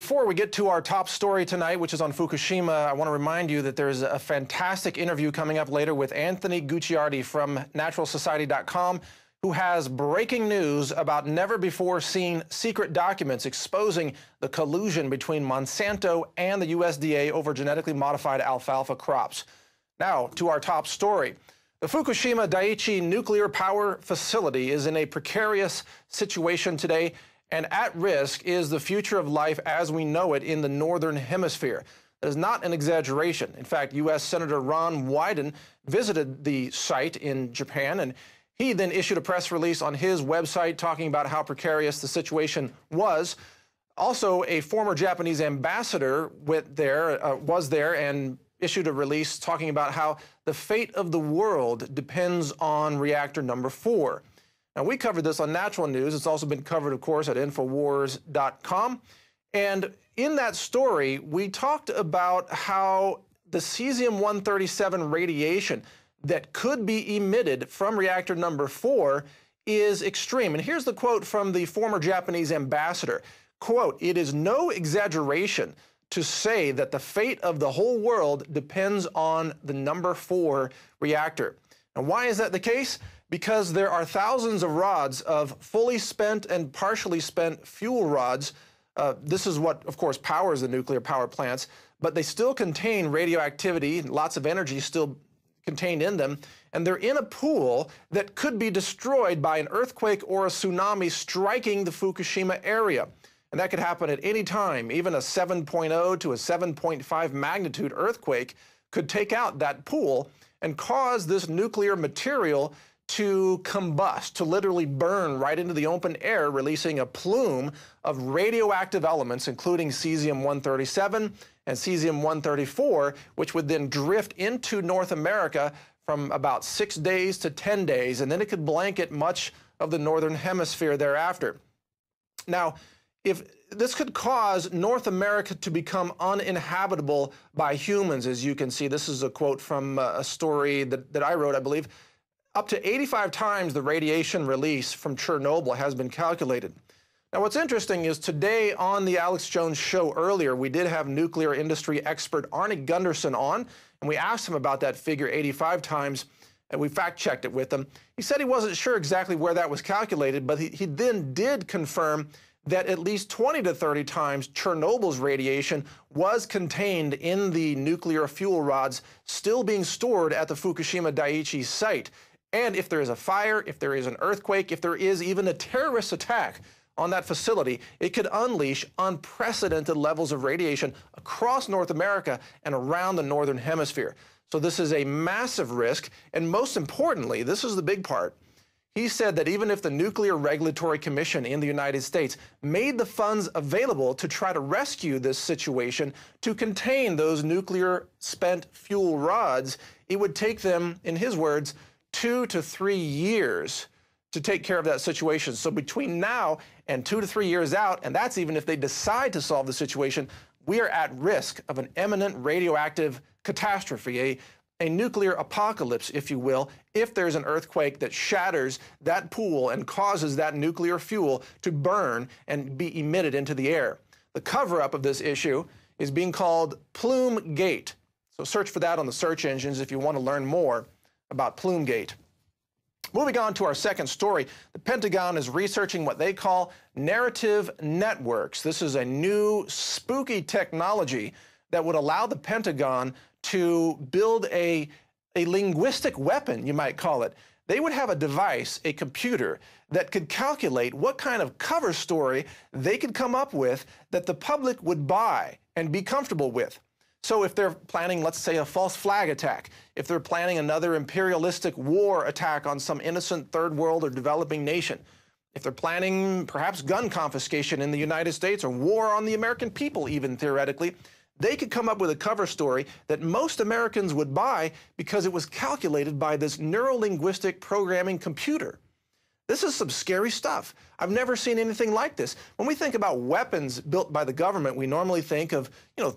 Before we get to our top story tonight, which is on Fukushima, I want to remind you that there's a fantastic interview coming up later with Anthony Gucciardi from naturalsociety.com, who has breaking news about never-before-seen secret documents exposing the collusion between Monsanto and the USDA over genetically modified alfalfa crops. Now, to our top story. The Fukushima Daiichi nuclear power facility is in a precarious situation today, and at risk is the future of life as we know it in the Northern Hemisphere. That is not an exaggeration. In fact, U.S. Senator Ron Wyden visited the site in Japan, and he then issued a press release on his website talking about how precarious the situation was. Also, a former Japanese ambassador was there and issued a release talking about how the fate of the world depends on reactor number 4. Now, we covered this on Natural News. It's also been covered, of course, at Infowars.com. And in that story, we talked about how the cesium-137 radiation that could be emitted from reactor number 4 is extreme. And here's the quote from the former Japanese ambassador. Quote, "It is no exaggeration to say that the fate of the whole world depends on the number 4 reactor." And why is that the case? Because there are thousands of rods of fully spent and partially spent fuel rods. This is what, of course, powers the nuclear power plants, but they still contain radioactivity, lots of energy still contained in them, and they're in a pool that could be destroyed by an earthquake or a tsunami striking the Fukushima area. And that could happen at any time. Even a 7.0 to a 7.5 magnitude earthquake could take out that pool and cause this nuclear material to combust, to literally burn right into the open air, releasing a plume of radioactive elements, including cesium-137 and cesium-134, which would then drift into North America from about 6 days to 10 days, and then it could blanket much of the Northern Hemisphere thereafter. Now, if this could cause North America to become uninhabitable by humans, as you can see. This is a quote from a story that I wrote, I believe. Up to 85 times the radiation release from Chernobyl has been calculated. Now, what's interesting is today on the Alex Jones show earlier, we did have nuclear industry expert Arnie Gunderson on, and we asked him about that figure 85 times, and we fact-checked it with him. He said he wasn't sure exactly where that was calculated, but he then did confirm that at least 20 to 30 times Chernobyl's radiation was contained in the nuclear fuel rods still being stored at the Fukushima Daiichi site. And if there is a fire, if there is an earthquake, if there is even a terrorist attack on that facility, it could unleash unprecedented levels of radiation across North America and around the Northern Hemisphere. So this is a massive risk, and most importantly, this is the big part. He said that even if the Nuclear Regulatory Commission in the United States made the funds available to try to rescue this situation, to contain those nuclear spent fuel rods, it would take them, in his words, 2 to 3 years to take care of that situation. So between now and 2 to 3 years out, and that's even if they decide to solve the situation, we are at risk of an imminent radioactive catastrophe, a nuclear apocalypse, if you will, if there's an earthquake that shatters that pool and causes that nuclear fuel to burn and be emitted into the air. The cover-up of this issue is being called Plumegate. So search for that on the search engines if you want to learn more about Plumegate. Moving on to our second story, the Pentagon is researching what they call narrative networks. This is a new spooky technology that would allow the Pentagon to build a linguistic weapon, you might call it. They would have a device, a computer, that could calculate what kind of cover story they could come up with that the public would buy and be comfortable with. So if they're planning, let's say, a false flag attack, if they're planning another imperialistic war attack on some innocent third world or developing nation, if they're planning perhaps gun confiscation in the United States or war on the American people even theoretically, they could come up with a cover story that most Americans would buy because it was calculated by this neurolinguistic programming computer. This is some scary stuff. I've never seen anything like this. When we think about weapons built by the government, we normally think of,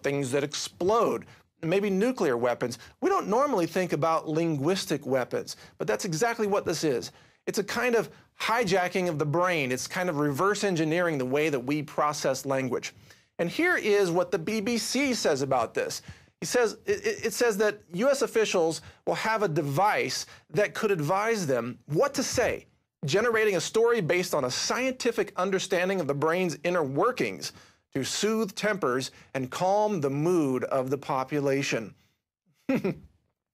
things that explode, maybe nuclear weapons. We don't normally think about linguistic weapons, but that's exactly what this is. It's a kind of hijacking of the brain. It's kind of reverse engineering the way that we process language. And here is what the BBC says about this. He says, it says that U.S. officials will have a device that could advise them what to say, generating a story based on a scientific understanding of the brain's inner workings to soothe tempers and calm the mood of the population.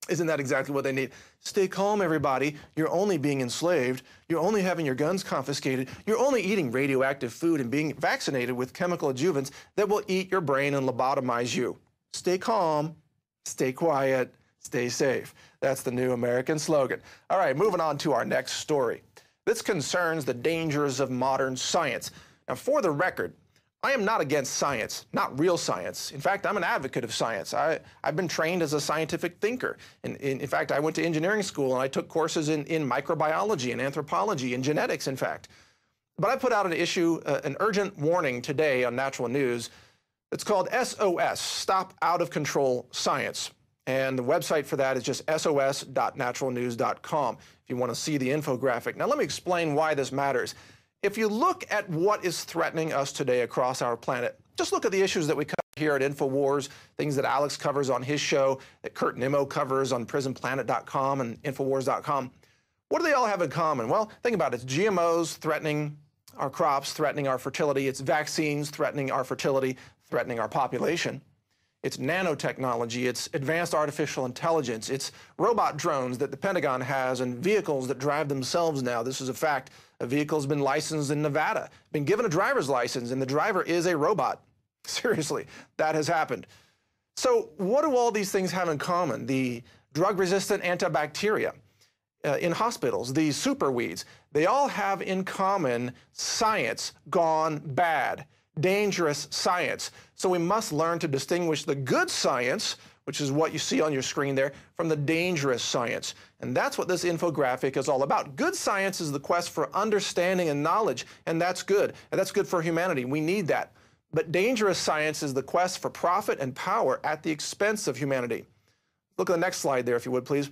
Isn't that exactly what they need? Stay calm, everybody. You're only being enslaved. You're only having your guns confiscated. You're only eating radioactive food and being vaccinated with chemical adjuvants that will eat your brain and lobotomize you. Stay calm, stay quiet, stay safe. That's the new American slogan. All right, moving on to our next story. This concerns the dangers of modern science. Now, for the record, I am not against science, not real science. In fact, I'm an advocate of science. I've been trained as a scientific thinker. In fact, I went to engineering school and I took courses in microbiology and anthropology and genetics, in fact. But I put out an urgent warning today on Natural News. It's called SOS, Stop Out of Control Science. And the website for that is just sos.naturalnews.com if you want to see the infographic. Now, let me explain why this matters. If you look at what is threatening us today across our planet, just look at the issues that we cover here at Infowars, things that Alex covers on his show, that Kurt Nimmo covers on prisonplanet.com and Infowars.com. What do they all have in common? Well, think about it. It's GMOs threatening our crops, threatening our fertility. It's vaccines threatening our fertility, threatening our population. It's nanotechnology, it's advanced artificial intelligence, it's robot drones that the Pentagon has and vehicles that drive themselves now. This is a fact. A vehicle's been licensed in Nevada, been given a driver's license, and the driver is a robot. Seriously, that has happened. So what do all these things have in common? The drug-resistant antibacteria in hospitals, the superweeds, they all have in common science gone bad. Dangerous science. So we must learn to distinguish the good science, which is what you see on your screen there, from the dangerous science. And that's what this infographic is all about. Good science is the quest for understanding and knowledge, and that's good. And that's good for humanity. We need that. But dangerous science is the quest for profit and power at the expense of humanity. Look at the next slide there, if you would, please.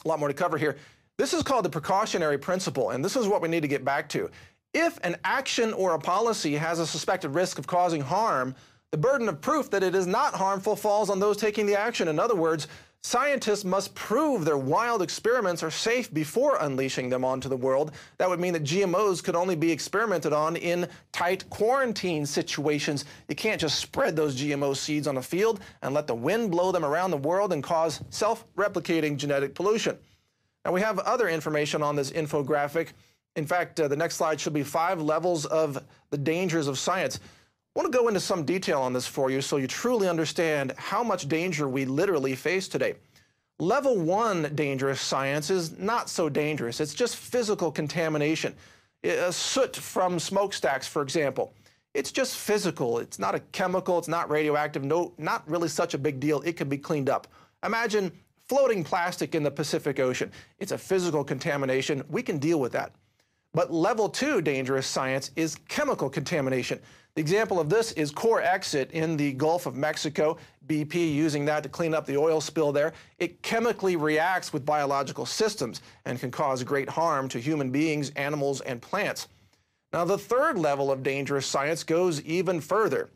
A lot more to cover here. This is called the precautionary principle, and this is what we need to get back to. If an action or a policy has a suspected risk of causing harm, the burden of proof that it is not harmful falls on those taking the action. In other words, scientists must prove their wild experiments are safe before unleashing them onto the world. That would mean that GMOs could only be experimented on in tight quarantine situations. You can't just spread those GMO seeds on a field and let the wind blow them around the world and cause self-replicating genetic pollution. Now, we have other information on this infographic. In fact, the next slide should be 5 levels of the dangers of science. I want to go into some detail on this for you so you truly understand how much danger we literally face today. Level 1 dangerous science is not so dangerous. It's just physical contamination. Soot from smokestacks, for example. It's just physical. It's not a chemical. It's not radioactive. No, not really such a big deal. It can be cleaned up. Imagine floating plastic in the Pacific Ocean. It's a physical contamination. We can deal with that. But level 2 dangerous science is chemical contamination. The example of this is Core Exit in the Gulf of Mexico, BP using that to clean up the oil spill there. It chemically reacts with biological systems and can cause great harm to human beings, animals, and plants. Now, the 3rd level of dangerous science goes even further.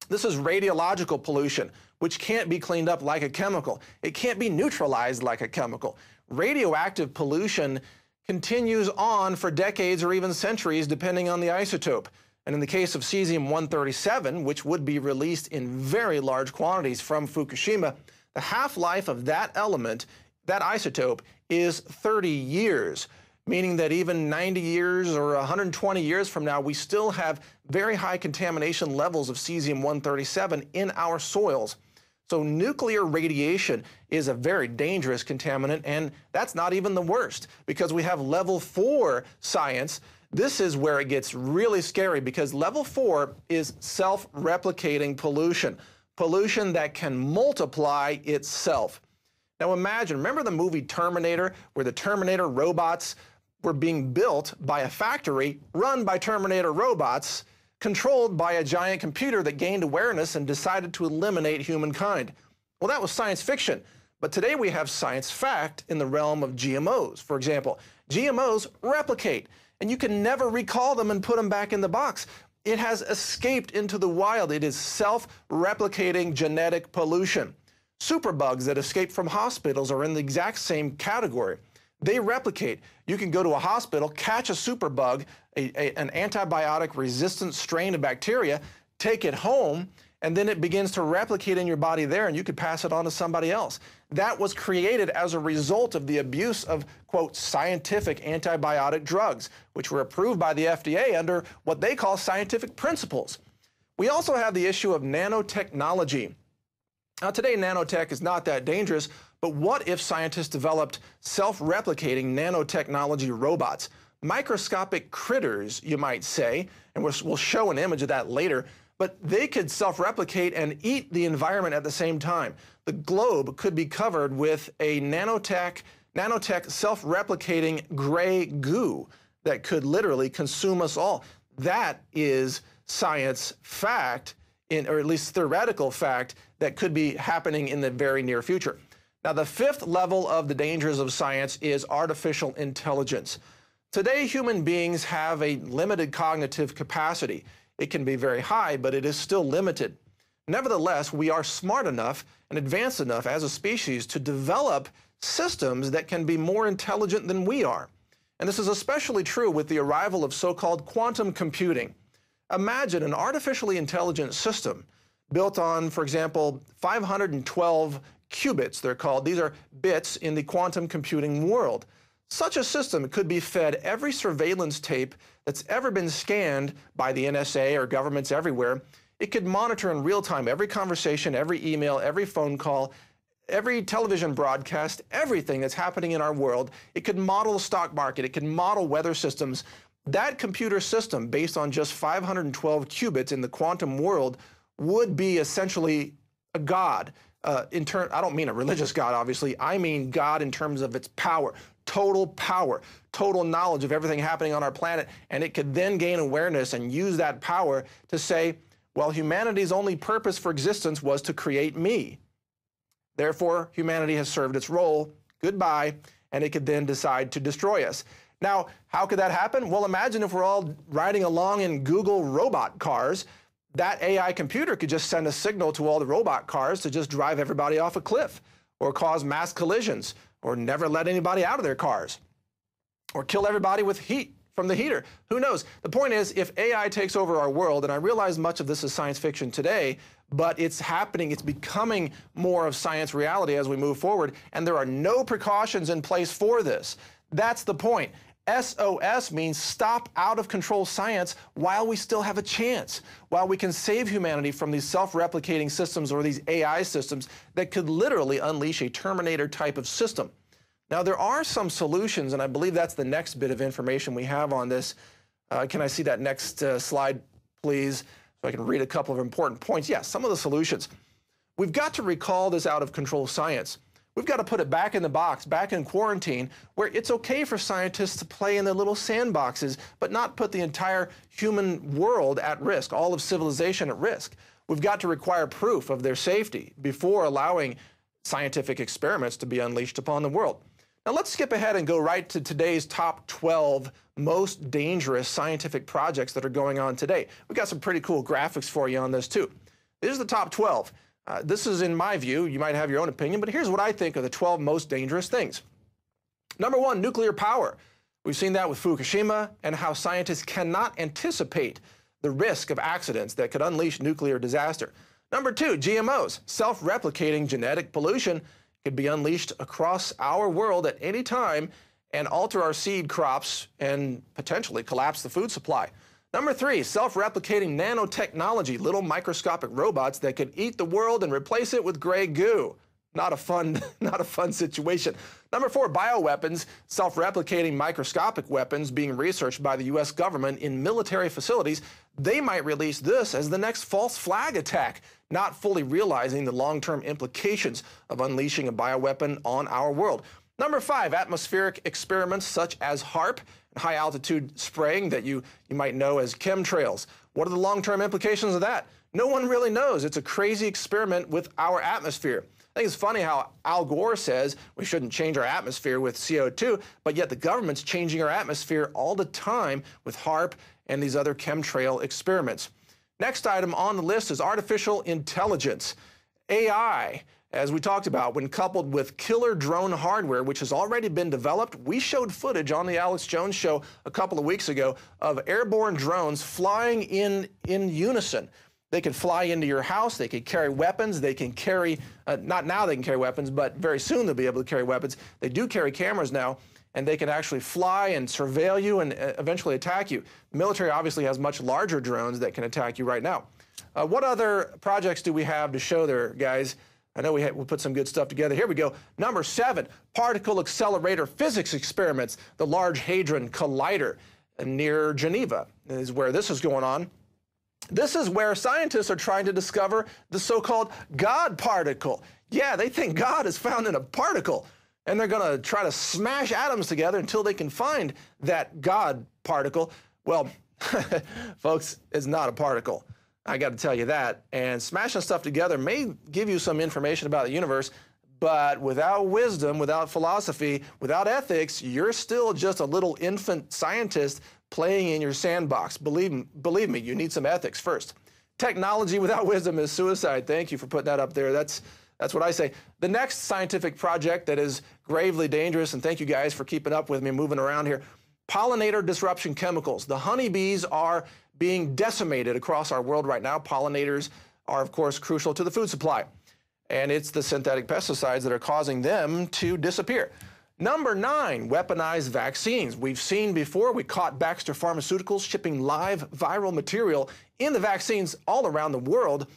This is radiological pollution, which can't be cleaned up like a chemical. It can't be neutralized like a chemical. Radioactive pollution continues on for decades or even centuries, depending on the isotope. And in the case of cesium-137, which would be released in very large quantities from Fukushima, the half-life of that element, that isotope, is 30 years, meaning that even 90 years or 120 years from now, we still have very high contamination levels of cesium-137 in our soils. So nuclear radiation is a very dangerous contaminant, and that's not even the worst, because we have level 4 science. This is where it gets really scary, because level 4 is self-replicating pollution, pollution that can multiply itself. Now imagine, remember the movie Terminator, where the Terminator robots were being built by a factory run by Terminator robots, controlled by a giant computer that gained awareness and decided to eliminate humankind. Well, that was science fiction. But today we have science fact in the realm of GMOs. For example, GMOs replicate, and you can never recall them and put them back in the box. It has escaped into the wild. It is self-replicating genetic pollution. Superbugs that escape from hospitals are in the exact same category. They replicate. You can go to a hospital, catch a superbug, an antibiotic-resistant strain of bacteria, take it home, and then it begins to replicate in your body there, and you could pass it on to somebody else. That was created as a result of the abuse of, quote, scientific antibiotic drugs, which were approved by the FDA under what they call scientific principles. We also have the issue of nanotechnology. Now, today, nanotech is not that dangerous, but what if scientists developed self-replicating nanotechnology robots? Microscopic critters, you might say, and we'll show an image of that later, but they could self-replicate and eat the environment at the same time. The globe could be covered with a nanotech self-replicating gray goo that could literally consume us all. That is science fact, or at least theoretical fact, that could be happening in the very near future. Now, the fifth level of the dangers of science is artificial intelligence. Today, human beings have a limited cognitive capacity. It can be very high, but it is still limited. Nevertheless, we are smart enough and advanced enough as a species to develop systems that can be more intelligent than we are. And this is especially true with the arrival of so-called quantum computing. Imagine an artificially intelligent system built on, for example, 512 qubits, they're called. These are bits in the quantum computing world. Such a system could be fed every surveillance tape that's ever been scanned by the NSA or governments everywhere. It could monitor in real time every conversation, every email, every phone call, every television broadcast, everything that's happening in our world. It could model the stock market. It could model weather systems. That computer system, based on just 512 qubits in the quantum world, would be essentially a god. I don't mean a religious God, obviously. I mean God in terms of its power, total knowledge of everything happening on our planet. And it could then gain awareness and use that power to say, well, humanity's only purpose for existence was to create me. Therefore, humanity has served its role. Goodbye. And it could then decide to destroy us. Now, how could that happen? Well, imagine if we're all riding along in Google robot cars. That AI computer could just send a signal to all the robot cars to just drive everybody off a cliff, or cause mass collisions, or never let anybody out of their cars, or kill everybody with heat from the heater. Who knows? The point is, if AI takes over our world, and I realize much of this is science fiction today, but it's happening, it's becoming more of science reality as we move forward, and there are no precautions in place for this. That's the point. SOS means stop out of control science while we still have a chance, while we can save humanity from these self-replicating systems or these AI systems that could literally unleash a Terminator type of system. Now, there are some solutions, and I believe that's the next bit of information we have on this. Can I see that next slide, please, so I can read a couple of important points? Yes, some of the solutions. We've got to recall this out of control science. We've got to put it back in the box, back in quarantine, where it's okay for scientists to play in their little sandboxes, but not put the entire human world at risk, all of civilization at risk. We've got to require proof of their safety before allowing scientific experiments to be unleashed upon the world. Now let's skip ahead and go right to today's top 12 most dangerous scientific projects that are going on today. We've got some pretty cool graphics for you on this too. These are the top 12. This is in my view. You might have your own opinion, but here's what I think are the 12 most dangerous things. Number one, nuclear power. We've seen that with Fukushima and how scientists cannot anticipate the risk of accidents that could unleash nuclear disaster. Number two, GMOs. Self-replicating genetic pollution could be unleashed across our world at any time and alter our seed crops and potentially collapse the food supply. Number three, self-replicating nanotechnology, little microscopic robots that could eat the world and replace it with gray goo. Not a fun situation. Number four, bioweapons, self-replicating microscopic weapons being researched by the U.S. government in military facilities. They might release this as the next false flag attack, not fully realizing the long-term implications of unleashing a bioweapon on our world. Number five, atmospheric experiments such as HAARP, high-altitude spraying that you might know as chemtrails. What are the long-term implications of that? No one really knows. It's a crazy experiment with our atmosphere. I think it's funny how Al Gore says we shouldn't change our atmosphere with CO2, but yet the government's changing our atmosphere all the time with HAARP and these other chemtrail experiments. Next item on the list is artificial intelligence. AI, as we talked about, when coupled with killer drone hardware, which has already been developed. We showed footage on the Alex Jones Show a couple of weeks ago of airborne drones flying in unison. They can fly into your house, they can carry weapons, they can carry, not now they can carry weapons, but very soon they'll be able to carry weapons. They do carry cameras now, and they can actually fly and surveil you and eventually attack you. The military obviously has much larger drones that can attack you right now. What other projects do we have to show there, guys? I know we put some good stuff together. Here we go. Number 7, particle accelerator physics experiments. The Large Hadron Collider near Geneva is where this is going on. This is where scientists are trying to discover the so-called God particle. Yeah, they think God is found in a particle, and they're going to try to smash atoms together until they can find that God particle. Well, folks, it's not a particle. I got to tell you that. And smashing stuff together may give you some information about the universe, but without wisdom, without philosophy, without ethics, you're still just a little infant scientist playing in your sandbox. Believe me, you need some ethics first. Technology without wisdom is suicide. Thank you for putting that up there. That's what I say. The next scientific project that is gravely dangerous, and thank you guys for keeping up with me moving around here, pollinator disruption chemicals. The honeybees are being decimated across our world right now. Pollinators are, of course, crucial to the food supply. And it's the synthetic pesticides that are causing them to disappear. Number 9, weaponized vaccines. We've seen before, we caught Baxter Pharmaceuticals shipping live viral material in the vaccines all around the world,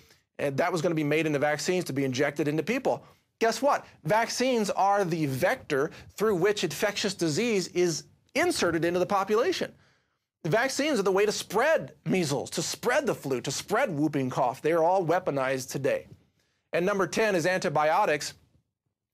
and that was going to be made into vaccines to be injected into people. Guess what? Vaccines are the vector through which infectious disease is inserted into the population. The vaccines are the way to spread measles, to spread the flu, to spread whooping cough. They're all weaponized today. And number 10 is antibiotics.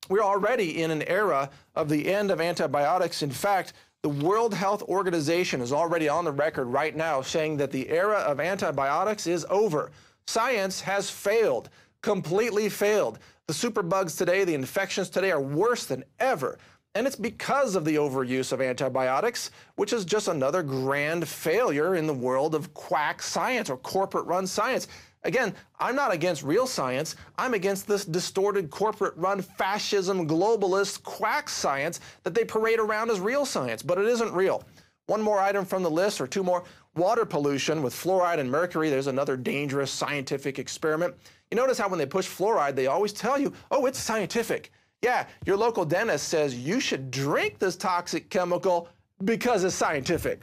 We're already in an era of the end of antibiotics. In fact, the World Health Organization is already on the record right now saying that the era of antibiotics is over. Science has failed, completely failed. The superbugs today, the infections today are worse than ever. And it's because of the overuse of antibiotics, which is just another grand failure in the world of quack science or corporate-run science. Again, I'm not against real science. I'm against this distorted corporate-run fascism, globalist, quack science that they parade around as real science, but it isn't real. One more item from the list, or 2 more. Water pollution with fluoride and mercury. There's another dangerous scientific experiment. You notice how when they push fluoride, they always tell you, oh, it's scientific. Yeah, your local dentist says you should drink this toxic chemical because it's scientific.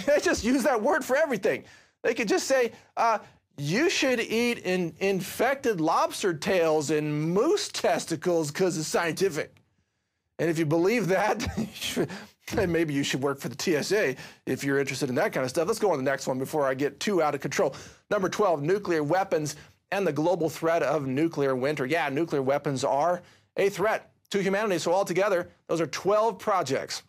They just use that word for everything. They could just say, you should eat infected lobster tails and moose testicles because it's scientific. And if you believe that, maybe you should work for the TSA if you're interested in that kind of stuff. Let's go on to the next one before I get too out of control. Number 12, nuclear weapons and the global threat of nuclear winter. Yeah, nuclear weapons are a threat to humanity. So altogether, those are 12 projects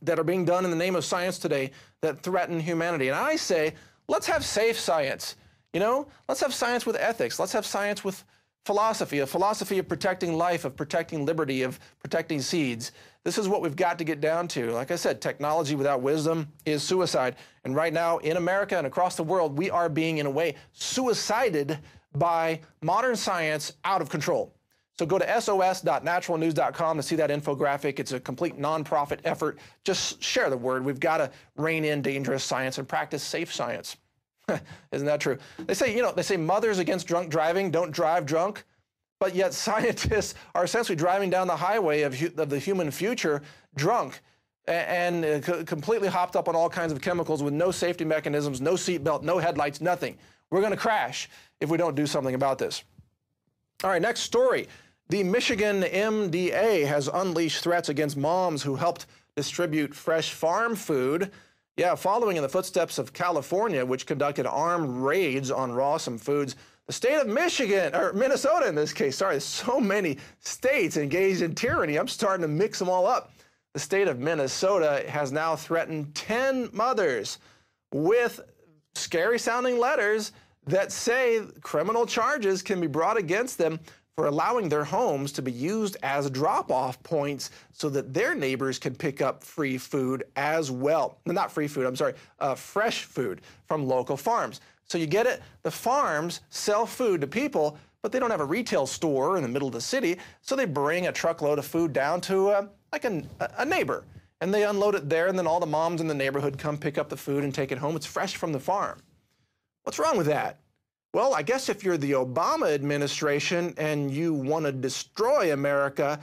that are being done in the name of science today that threaten humanity. And I say, let's have safe science. You know, let's have science with ethics. Let's have science with philosophy, a philosophy of protecting life, of protecting liberty, of protecting seeds. This is what we've got to get down to. Like I said, technology without wisdom is suicide. And right now in America and across the world, we are being, in a way, suicided by modern science out of control. So go to sos.naturalnews.com to see that infographic. It's a complete nonprofit effort. Just share the word. We've got to rein in dangerous science and practice safe science. Isn't that true? They say, you know, they say mothers against drunk driving, don't drive drunk. But yet scientists are essentially driving down the highway of the human future drunk and completely hopped up on all kinds of chemicals with no safety mechanisms, no seatbelt, no headlights, nothing. We're going to crash if we don't do something about this. All right, next story. The Michigan MDA has unleashed threats against moms who helped distribute fresh farm food. Yeah, following in the footsteps of California, which conducted armed raids on Rawsome Foods. The state of Michigan, or Minnesota in this case, sorry, there's so many states engaged in tyranny, I'm starting to mix them all up. The state of Minnesota has now threatened 10 mothers with scary sounding letters that say criminal charges can be brought against them for allowing their homes to be used as drop-off points so that their neighbors can pick up free food as well. Not free food, I'm sorry, fresh food from local farms. So you get it? The farms sell food to people, but they don't have a retail store in the middle of the city, so they bring a truckload of food down to like a neighbor, and they unload it there, and then all the moms in the neighborhood come pick up the food and take it home. It's fresh from the farm. What's wrong with that? Well, I guess if you're the Obama administration and you want to destroy America,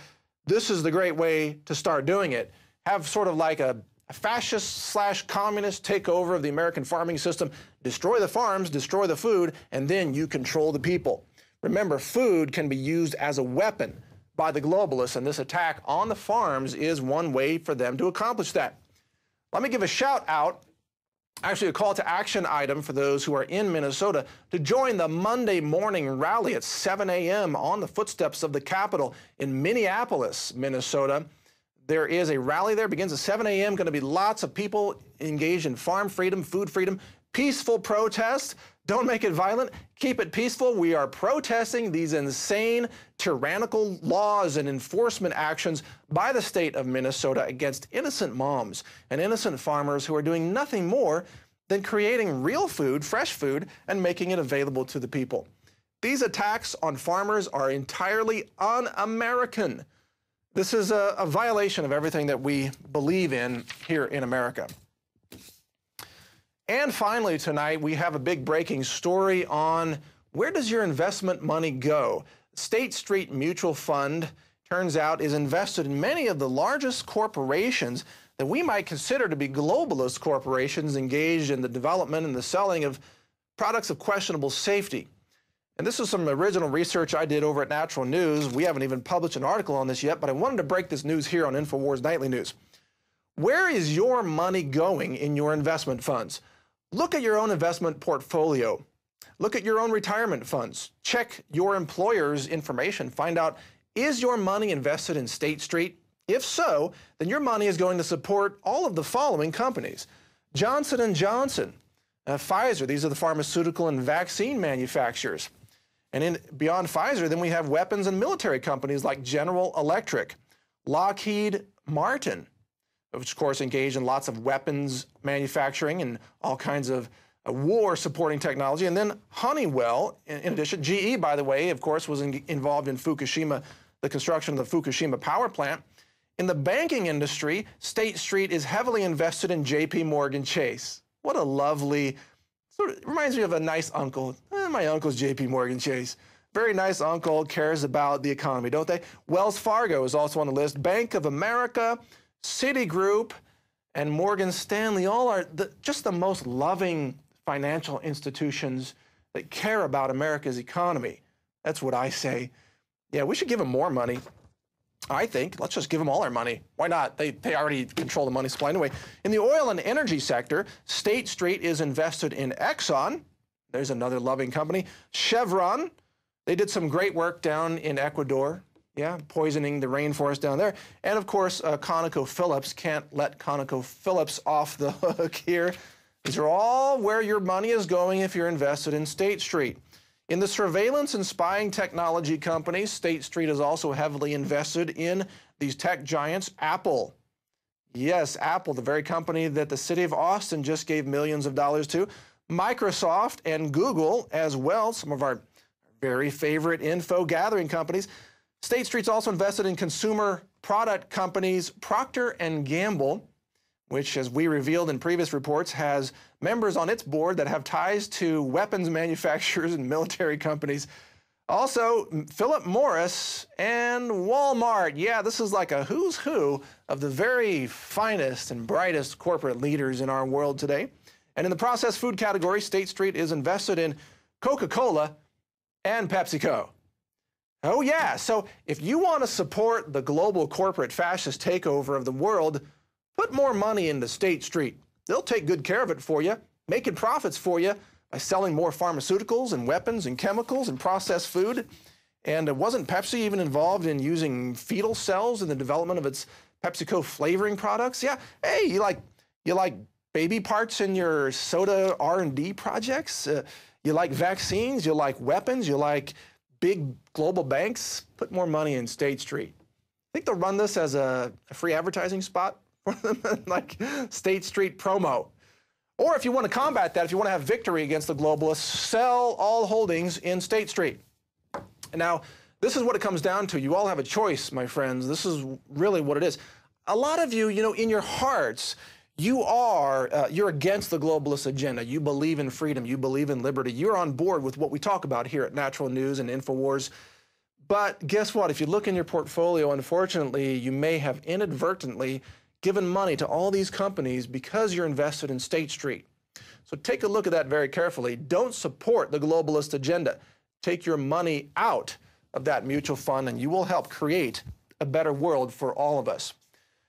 this is the great way to start doing it. Have sort of like a fascist/communist takeover of the American farming system, destroy the farms, destroy the food, and then you control the people. Remember, food can be used as a weapon by the globalists, and this attack on the farms is one way for them to accomplish that. Let me give a shout out, actually a call to action item for those who are in Minnesota to join the Monday morning rally at 7 a.m. on the footsteps of the Capitol in Minneapolis, Minnesota. There is a rally there, begins at 7 a.m. Going to be lots of people engaged in farm freedom, food freedom, peaceful protest. Don't make it violent. Keep it peaceful. We are protesting these insane, tyrannical laws and enforcement actions by the state of Minnesota against innocent moms and innocent farmers who are doing nothing more than creating real food, fresh food, and making it available to the people. These attacks on farmers are entirely un-American. This is a violation of everything that we believe in here in America. And finally tonight, we have a big breaking story on where does your investment money go? State Street Mutual Fund, turns out, is invested in many of the largest corporations that we might consider to be globalist corporations engaged in the development and the selling of products of questionable safety. And this is some original research I did over at Natural News. We haven't even published an article on this yet, but I wanted to break this news here on Infowars Nightly News. Where is your money going in your investment funds? Look at your own investment portfolio. Look at your own retirement funds. Check your employer's information. Find out, is your money invested in State Street? If so, then your money is going to support all of the following companies: Johnson & Johnson, Pfizer. These are the pharmaceutical and vaccine manufacturers. And beyond Pfizer, then we have weapons and military companies like General Electric, Lockheed Martin, which of course engage in lots of weapons manufacturing and all kinds of war-supporting technology. And then Honeywell, in addition. GE, by the way, of course, was involved in Fukushima, the construction of the Fukushima power plant. In the banking industry, State Street is heavily invested in JP Morgan Chase. What a lovely, sort of reminds me of a nice uncle. My uncle's JP Morgan Chase. Very nice uncle, cares about the economy, don't they? Wells Fargo is also on the list. Bank of America, Citigroup, and Morgan Stanley all are just the most loving financial institutions that care about America's economy. That's what I say. Yeah, we should give them more money. I think. Let's just give them all our money. Why not? They already control the money supply anyway. In the oil and energy sector, State Street is invested in Exxon. There's another loving company. Chevron. They did some great work down in Ecuador. Yeah, poisoning the rainforest down there. And of course, ConocoPhillips. Can't let ConocoPhillips off the hook here. These are all where your money is going if you're invested in State Street. In the surveillance and spying technology companies, State Street is also heavily invested in these tech giants. Apple. Yes, Apple, the very company that the city of Austin just gave millions of dollars to. Microsoft and Google as well, some of our very favorite info gathering companies. State Street's also invested in consumer product companies Procter & Gamble, which, as we revealed in previous reports, has members on its board that have ties to weapons manufacturers and military companies. Also, Philip Morris and Walmart. Yeah, this is like a who's who of the very finest and brightest corporate leaders in our world today. And in the processed food category, State Street is invested in Coca-Cola and PepsiCo. Oh yeah, so if you want to support the global corporate fascist takeover of the world, put more money into State Street. They'll take good care of it for you, making profits for you by selling more pharmaceuticals and weapons and chemicals and processed food. And wasn't Pepsi even involved in using fetal cells in the development of its PepsiCo flavoring products? Yeah, hey, you like baby parts in your soda R&D projects? You like vaccines, you like weapons, you like big global banks put more money in State Street. I think they'll run this as a free advertising spot for them, like State Street promo. Or if you want to combat that, if you want to have victory against the globalists, sell all holdings in State Street. And now, this is what it comes down to. You all have a choice, my friends. This is really what it is. A lot of you, in your hearts, you're against the globalist agenda. You believe in freedom. You believe in liberty. You're on board with what we talk about here at Natural News and Infowars. But guess what? If you look in your portfolio, unfortunately, you may have inadvertently given money to all these companies because you're invested in State Street. So take a look at that very carefully. Don't support the globalist agenda. Take your money out of that mutual fund and you will help create a better world for all of us.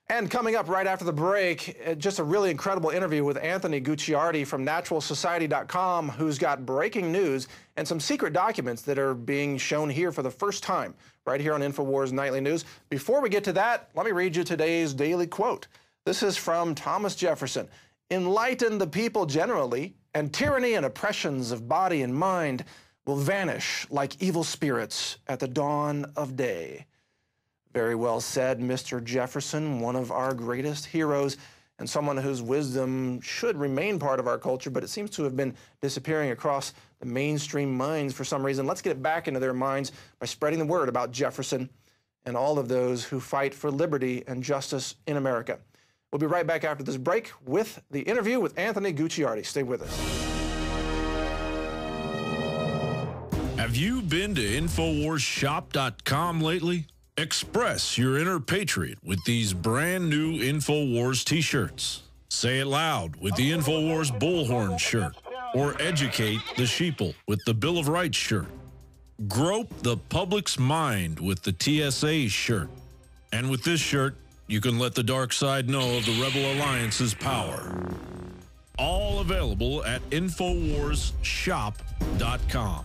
And coming up right after the break, just a really incredible interview with Anthony Gucciardi from naturalsociety.com, who's got breaking news and some secret documents that are being shown here for the first time, right here on Infowars Nightly News. Before we get to that, let me read you today's daily quote. This is from Thomas Jefferson. "Enlighten the people generally, and tyranny and oppressions of body and mind will vanish like evil spirits at the dawn of day." Very well said, Mr. Jefferson, one of our greatest heroes and someone whose wisdom should remain part of our culture, but it seems to have been disappearing across the mainstream minds for some reason. Let's get it back into their minds by spreading the word about Jefferson and all of those who fight for liberty and justice in America. We'll be right back after this break with the interview with Anthony Gucciardi. Stay with us. Have you been to InfowarsShop.com lately? Express your inner patriot with these brand new Infowars t-shirts. Say it loud with the Infowars Bullhorn shirt, or educate the sheeple with the Bill of Rights shirt. Grope the public's mind with the TSA shirt. And with this shirt, you can let the dark side know of the Rebel Alliance's power. All available at InfowarsShop.com.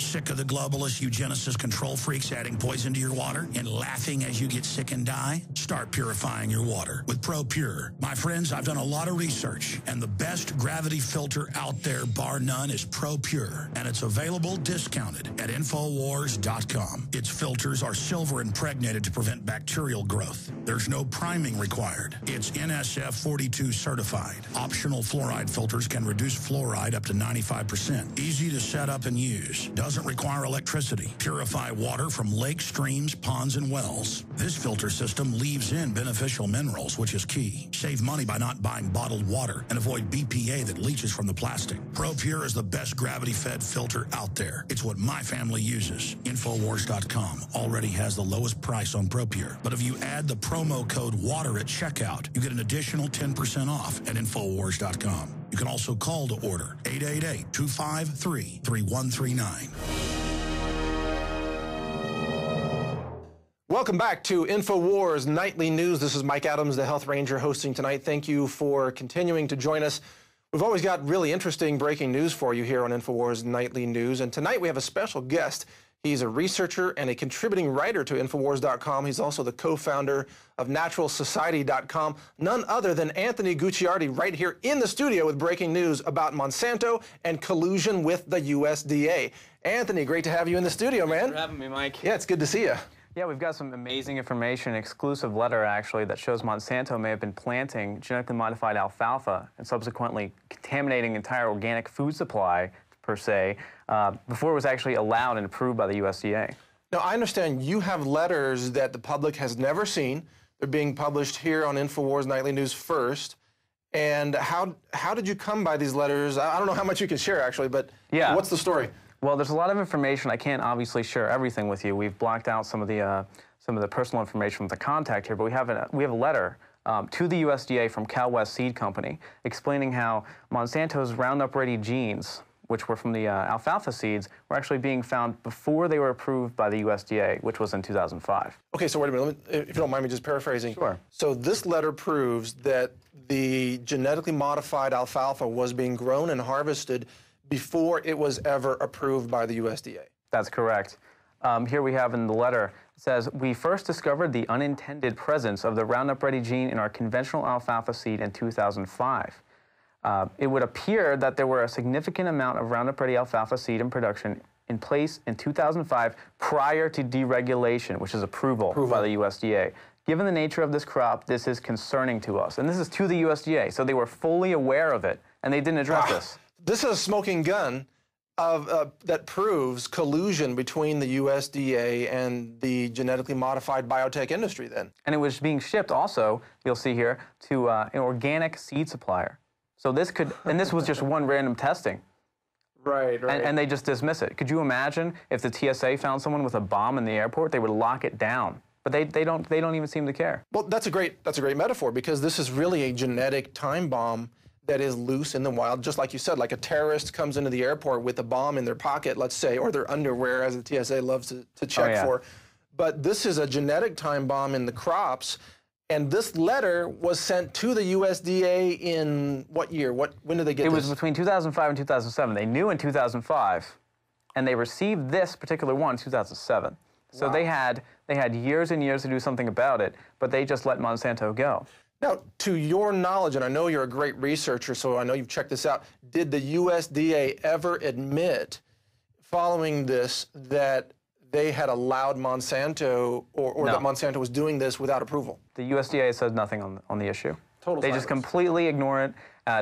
Sick of the globalist eugenicist control freaks adding poison to your water and laughing as you get sick and die? Start purifying your water with ProPure. My friends, I've done a lot of research, and the best gravity filter out there, bar none, is ProPure, and it's available discounted at Infowars.com. Its filters are silver impregnated to prevent bacterial growth. There's no priming required. It's NSF 42 certified. Optional fluoride filters can reduce fluoride up to 95%. Easy to set up and use. Doesn't require electricity. Purify water from lakes, streams, ponds, and wells. This filter system leaves in beneficial minerals, which is key. Save money by not buying bottled water and avoid BPA that leaches from the plastic. ProPure is the best gravity-fed filter out there. It's what my family uses. Infowars.com already has the lowest price on ProPure. But if you add the promo code WATER at checkout, you get an additional 10% off at Infowars.com. You can also call to order 888-253-3139. Welcome back to Infowars Nightly News. This is Mike Adams, the Health Ranger, hosting tonight. Thank you for continuing to join us. We've always got really interesting breaking news for you here on Infowars Nightly News. And tonight we have a special guest. He's a researcher and a contributing writer to Infowars.com. He's also the co-founder of naturalsociety.com. None other than Anthony Gucciardi right here in the studio with breaking news about Monsanto and collusion with the USDA. Anthony, great to have you in the studio, man. Thanks for having me, Mike. Yeah, it's good to see you. Yeah, we've got some amazing information, an exclusive letter actually, that shows Monsanto may have been planting genetically modified alfalfa and subsequently contaminating entire organic food supply, per se, before it was actually allowed and approved by the USDA. Now, I understand you have letters that the public has never seen. They're being published here on Infowars Nightly News first. And how did you come by these letters? I don't know how much you can share, actually, but yeah, what's the story? Well, there's a lot of information. I can't obviously share everything with you. We've blocked out some of the personal information from the contact here, but we have a letter to the USDA from Cal West Seed Company explaining how Monsanto's Roundup Ready genes, which were from the alfalfa seeds, were actually being found before they were approved by the USDA, which was in 2005. Okay, so wait a minute, if you don't mind me just paraphrasing. Sure. So this letter proves that the genetically modified alfalfa was being grown and harvested before it was ever approved by the USDA. That's correct. Here we have in the letter, it says, we first discovered the unintended presence of the Roundup Ready gene in our conventional alfalfa seed in 2005. It would appear that there were a significant amount of Roundup Ready alfalfa seed in production in place in 2005 prior to deregulation, which is approval by the USDA. Given the nature of this crop, this is concerning to us. And this is to the USDA, so they were fully aware of it, and they didn't address this. This is a smoking gun that proves collusion between the USDA and the genetically modified biotech industry then. And it was being shipped also, you'll see here, to an organic seed supplier. So this could, and this was just one random testing. Right. And they just dismiss it. Could you imagine if the TSA found someone with a bomb in the airport, they would lock it down. But they don't even seem to care. Well, that's a great metaphor, because this is really a genetic time bomb that is loose in the wild, just like you said, like a terrorist comes into the airport with a bomb in their pocket, let's say, or their underwear, as the TSA loves to check for. But this is a genetic time bomb in the crops, and this letter was sent to the USDA in what year? When did they get this? It was between 2005 and 2007. They knew in 2005, and they received this particular one in 2007. So they had years and years to do something about it, but they just let Monsanto go. Now, to your knowledge, and I know you're a great researcher, so I know you've checked this out, did the USDA ever admit, following this, that they had allowed Monsanto, or No. that Monsanto was doing this without approval? The USDA says nothing on the issue. Total They silence. just completely ignore it,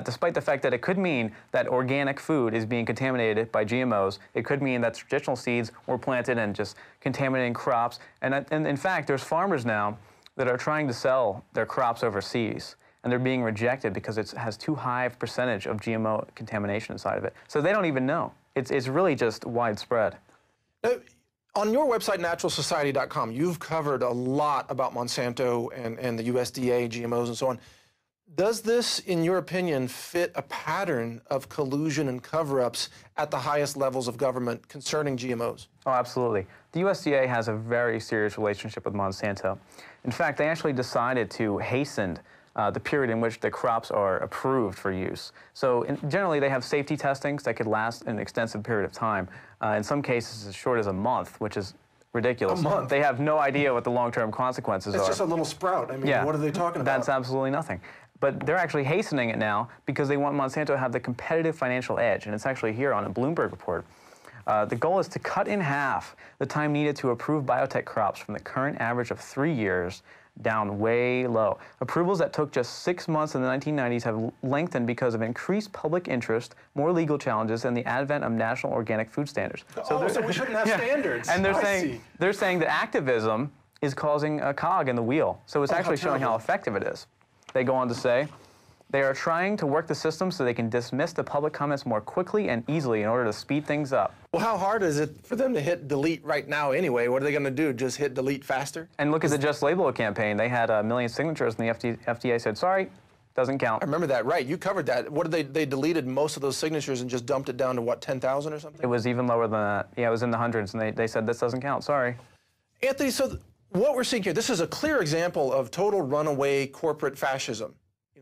despite the fact that it could mean that organic food is being contaminated by GMOs. It could mean that traditional seeds were planted and just contaminating crops. And in fact, there's farmers now that are trying to sell their crops overseas, and they're being rejected because it has too high a percentage of GMO contamination inside of it. So they don't even know. It's really just widespread. Now, on your website, naturalsociety.com, you've covered a lot about Monsanto and the USDA, GMOs, and so on. Does this, in your opinion, fit a pattern of collusion and cover-ups at the highest levels of government concerning GMOs? Oh, absolutely. The USDA has a very serious relationship with Monsanto. In fact, they actually decided to hasten the period in which the crops are approved for use. So generally, they have safety testings that could last an extensive period of time. In some cases, as short as a month, which is ridiculous. A month? They have no idea what the long-term consequences are. It's just a little sprout. I mean, what are they talking about? That's absolutely nothing. But they're actually hastening it now because they want Monsanto to have the competitive financial edge, and it's actually here on a Bloomberg report. The goal is to cut in half the time needed to approve biotech crops from the current average of 3 years down way low. Approvals that took just 6 months in the 1990s have lengthened because of increased public interest, more legal challenges, and the advent of national organic food standards. So we shouldn't have standards. And they're saying that activism is causing a cog in the wheel. So it's actually showing how effective it is. They go on to say, they are trying to work the system so they can dismiss the public comments more quickly and easily in order to speed things up. Well, how hard is it for them to hit delete right now anyway? What are they going to do, just hit delete faster? And look at the Just Label It campaign. They had 1 million signatures, and the FDA said, sorry, doesn't count. I remember that, right. You covered that. What did they deleted most of those signatures and just dumped it down to, what, 10,000 or something? It was even lower than that. Yeah, it was in the hundreds, and they said, this doesn't count, sorry. Anthony, so what we're seeing here, this is a clear example of total runaway corporate fascism.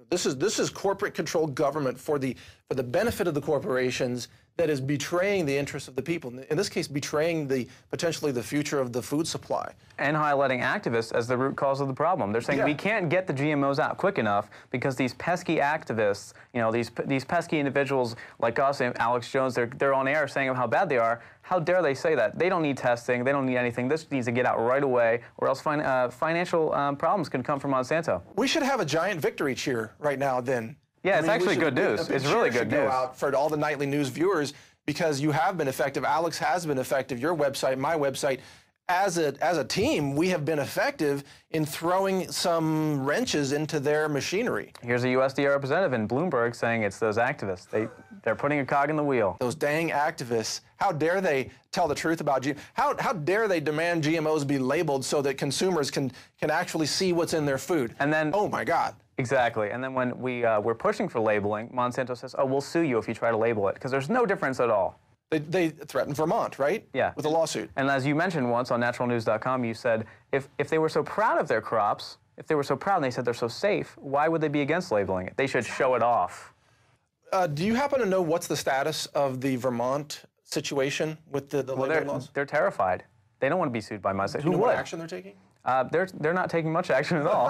This is corporate-controlled government for the benefit of the corporations that is betraying the interests of the people. In this case, betraying potentially the future of the food supply. And highlighting activists as the root cause of the problem. They're saying we can't get the GMOs out quick enough because these pesky activists, you know, these pesky individuals like us and Alex Jones, they're on air saying how bad they are. How dare they say that? They don't need testing. They don't need anything. This needs to get out right away, or else financial problems can come from Monsanto. We should have a giant victory cheer right now then. Yeah, it's actually good news. It's really good news. Go out for all the nightly news viewers, because you have been effective. Alex has been effective. Your website, my website. As a team, we have been effective in throwing some wrenches into their machinery. Here's a USDA representative in Bloomberg saying it's those activists. They're putting a cog in the wheel. Those dang activists. How dare they tell the truth about GMOs? How dare they demand GMOs be labeled so that consumers can actually see what's in their food? And then, oh my God. Exactly. And then when we're pushing for labeling, Monsanto says, oh, we'll sue you if you try to label it, because there's no difference at all. They threatened Vermont, right? Yeah. With a lawsuit. And as you mentioned once on naturalnews.com, you said if they were so proud of their crops, if they were so proud and they said they're so safe, why would they be against labeling it? They should show it off. Do you happen to know what's the status of the Vermont situation with the labeling laws? They're terrified. They don't want to be sued by Monsanto. Do you know what action they're taking? They're not taking much action at all.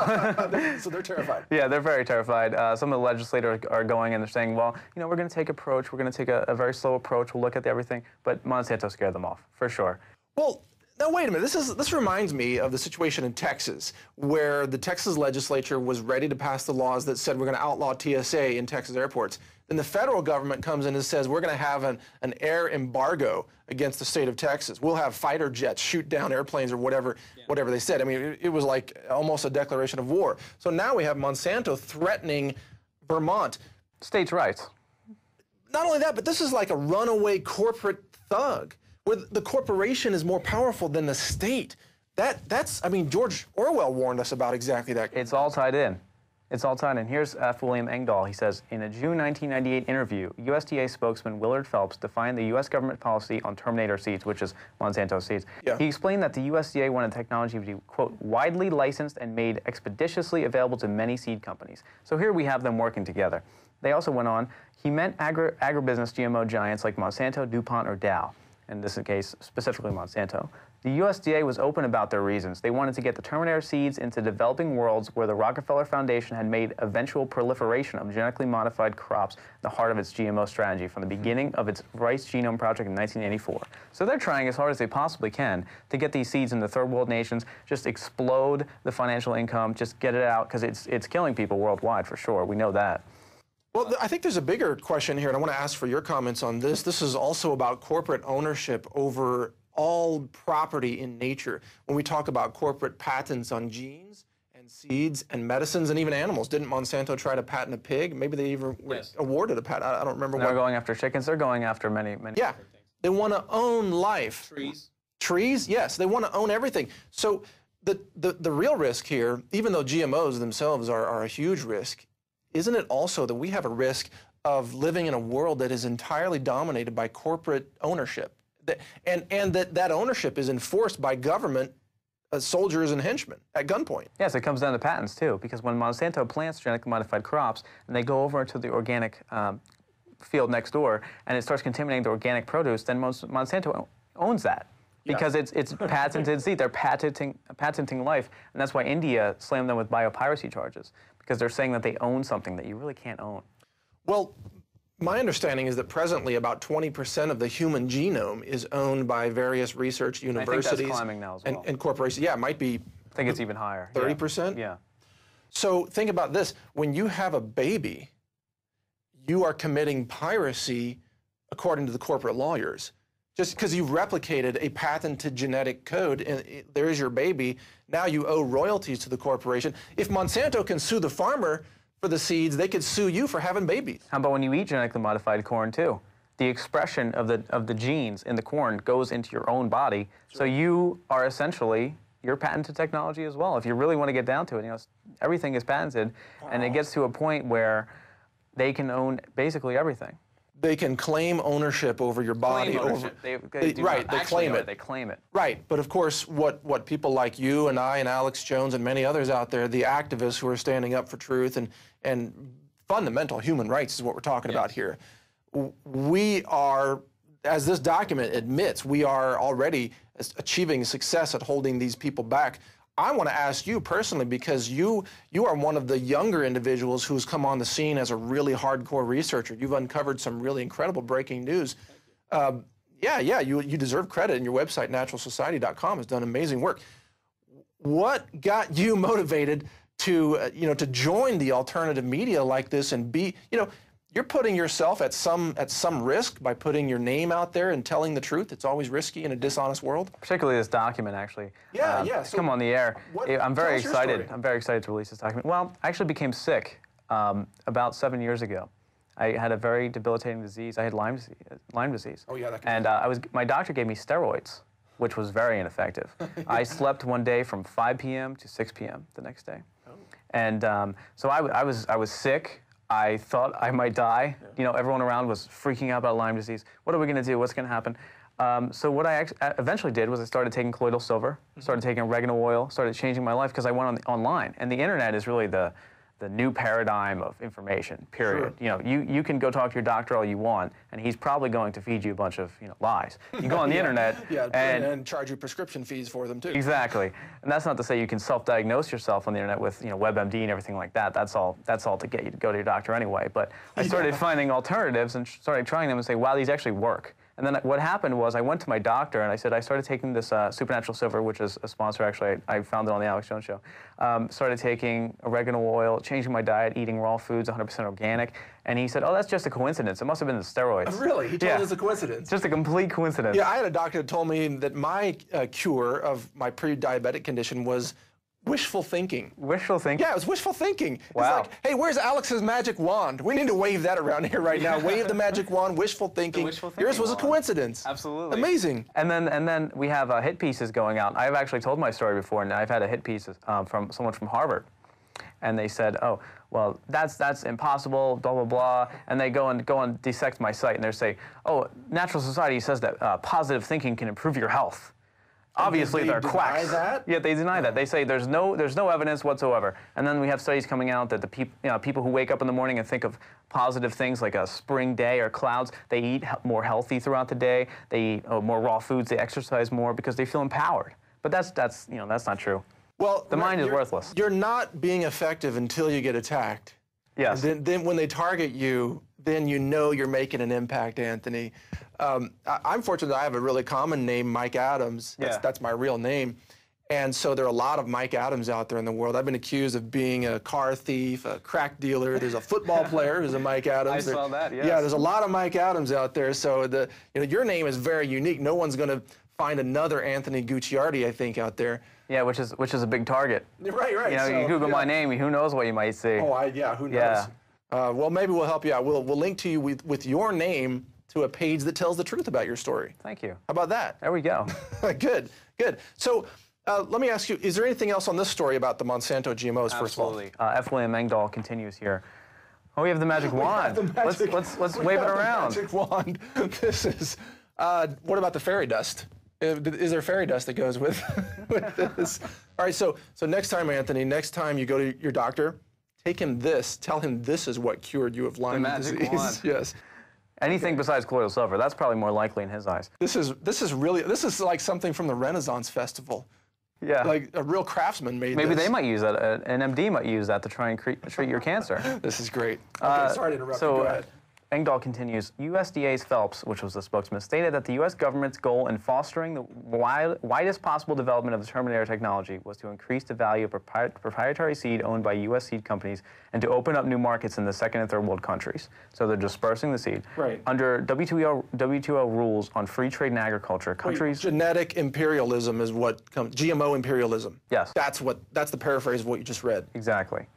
So they're terrified. Yeah, they're very terrified. Some of the legislators are going and they're saying, well, we're going to take approach. We're going to take a very slow approach. We'll look at everything. But Monsanto scared them off, for sure. Well, now wait a minute. This reminds me of the situation in Texas, where the Texas legislature was ready to pass the laws that said we're going to outlaw TSA in Texas airports. Then the federal government comes in and says we're going to have an air embargo against the state of Texas. We'll have fighter jets shoot down airplanes or whatever they said. I mean, it was like almost a declaration of war. So now we have Monsanto threatening Vermont. States' rights. Not only that, but this is like a runaway corporate thug, where the corporation is more powerful than the state. I mean, George Orwell warned us about exactly that. It's all tied in. It's all tied in. Here's F. William Engdahl. He says, in a June 1998 interview, USDA spokesman Willard Phelps defined the U.S. government policy on Terminator seeds, which is Monsanto seeds. Yeah. He explained that the USDA wanted technology to be, quote, widely licensed and made expeditiously available to many seed companies. So here we have them working together. They also went on, he meant agribusiness GMO giants like Monsanto, DuPont, or Dow. In this case, specifically Monsanto. The USDA was open about their reasons. They wanted to get the Terminator seeds into developing worlds where the Rockefeller Foundation had made eventual proliferation of genetically modified crops the heart of its GMO strategy from the beginning of its Rice Genome Project in 1984. So they're trying as hard as they possibly can to get these seeds into third world nations, just explode the financial income, just get it out, because it's killing people worldwide for sure. We know that. Well, I think there's a bigger question here, and I want to ask for your comments on this. This is also about corporate ownership over all property in nature. When we talk about corporate patents on genes and seeds and medicines and even animals, didn't Monsanto try to patent a pig? Maybe they even awarded a patent. I don't remember. They're going after chickens. They're going after many yeah, different things. They want to own life. Trees. Trees, yes. They want to own everything. So the real risk here, even though GMOs themselves are a huge risk, isn't it also that we have a risk of living in a world that is entirely dominated by corporate ownership? And that ownership is enforced by government soldiers and henchmen at gunpoint. Yes, it comes down to patents too, because when Monsanto plants genetically modified crops and they go over to the organic field next door and it starts contaminating the organic produce, then Monsanto owns that. Because it's patented seed. They're patenting life, and that's why India slammed them with biopiracy charges, because they're saying that they own something that you really can't own. Well, my understanding is that presently about 20% of the human genome is owned by various research universities. I think that's climbing now as well. And corporations. Yeah, it might be. I think it's even higher. 30%? Yeah. So think about this. When you have a baby, you are committing piracy according to the corporate lawyers. Just because you've replicated a patented genetic code, and there's your baby, now you owe royalties to the corporation. If Monsanto can sue the farmer for the seeds, they could sue you for having babies. How about when you eat genetically modified corn too? The expression of the genes in the corn goes into your own body, so you are essentially your patented technology as well. If you really want to get down to it, everything is patented, and it gets to a point where they can own basically everything. They can claim ownership over your body. They claim it. They claim it. Right, but of course, what people like you and I and Alex Jones and many others out there, the activists who are standing up for truth and fundamental human rights is what we're talking about here. We are, as this document admits, we are already achieving success at holding these people back. I want to ask you personally, because you are one of the younger individuals who's come on the scene as a really hardcore researcher. You've uncovered some really incredible breaking news. You deserve credit, and your website, naturalsociety.com, has done amazing work. What got you motivated to to join the alternative media like this and be, you're putting yourself at some risk by putting your name out there and telling the truth. It's always risky in a dishonest world. Particularly this document, actually. So come on the air. I'm very excited. I'm very excited to release this document. Well, I actually became sick about 7 years ago. I had a very debilitating disease. I had Lyme disease. Oh yeah, that can my doctor gave me steroids, which was very ineffective. I slept one day from 5 p.m. to 6 p.m. the next day, and so I was sick. I thought I might die. Everyone around was freaking out about Lyme disease. What are we going to do? What's going to happen? So what I eventually did was I started taking colloidal silver, started taking oregano oil, started changing my life because I went online. And the internet is really the the new paradigm of information, period. Sure. You know, you can go talk to your doctor all you want, and he's probably going to feed you a bunch of, lies. You can go on the internet and charge you prescription fees for them too. Exactly. And that's not to say you can self-diagnose yourself on the internet with, WebMD and everything like that. That's all to get you to go to your doctor anyway. But I started finding alternatives and started trying them and say, wow, these actually work. And then what happened was I went to my doctor and I said, I started taking this Supernatural Silver, which is a sponsor, actually. I found it on the Alex Jones Show. Started taking oregano oil, changing my diet, eating raw foods, 100% organic. And he said, oh, that's just a coincidence. It must have been the steroids. Really? He told you it's a coincidence? Just a complete coincidence. Yeah, I had a doctor that told me that my cure of my pre-diabetic condition was wishful thinking. Wishful thinking? Yeah, it was wishful thinking. Wow. It's like, hey, where's Alex's magic wand? We need to wave that around here right now. Wave the magic wand, wishful thinking. Yours was a coincidence. Absolutely. Amazing. And then we have hit pieces going out. I've actually told my story before, and I've had a hit piece from someone from Harvard. And they said, oh, well, that's impossible, blah, blah, blah. And they go and dissect my site, and they say, oh, Natural Society says that positive thinking can improve your health. Obviously, they're quacks. That? Yeah, they deny that. They say there's no evidence whatsoever. And then we have studies coming out that the people who wake up in the morning and think of positive things like a spring day or clouds, they eat more healthy throughout the day. They eat more raw foods. They exercise more because they feel empowered. But that's not true. Well, the mind is worthless. You're not being effective until you get attacked. Yes. And then when they target you, then you know you're making an impact, Anthony. I'm fortunate that I have a really common name, Mike Adams. That's my real name. And so there are a lot of Mike Adams out there in the world. I've been accused of being a car thief, a crack dealer. There's a football player who's a Mike Adams. I saw that, yes. Yeah, there's a lot of Mike Adams out there. So your name is very unique. No one's going to find another Anthony Gucciardi, I think, out there. Yeah, which is a big target. Right. You Google my name, who knows what you might see. Oh, who knows? Yeah. Well, maybe we'll help you out. We'll link to you with your name to a page that tells the truth about your story. Thank you. How about that? There we go. Good. So let me ask you, is there anything else on this story about the Monsanto GMOs, first of all? Absolutely. F. William Engdahl continues here. Oh, we have the magic wand. Let's wave it around. The magic wand. This is, what about the fairy dust? Is there fairy dust that goes with this? All right, so next time, Anthony, next time you go to your doctor, take him this. Tell him this is what cured you of Lyme disease. The magic wand. Yes. Anything besides colloidal silver. That's probably more likely in his eyes. This is like something from the Renaissance Festival. Yeah. Like a real craftsman made Maybe this. they might use that. An MD might use that to try and treat your cancer. This is great. Okay, sorry to interrupt you. Go ahead. Engdahl continues, USDA's Phelps, which was the spokesman, stated that the U.S. government's goal in fostering the widest possible development of the Terminator technology was to increase the value of proprietary seed owned by U.S. seed companies and to open up new markets in the second and third world countries. So they're dispersing the seed. Right. Under WTO rules on free trade and agriculture, countries... Genetic imperialism is what comes, GMO imperialism. Yes. That's the paraphrase of what you just read. Exactly.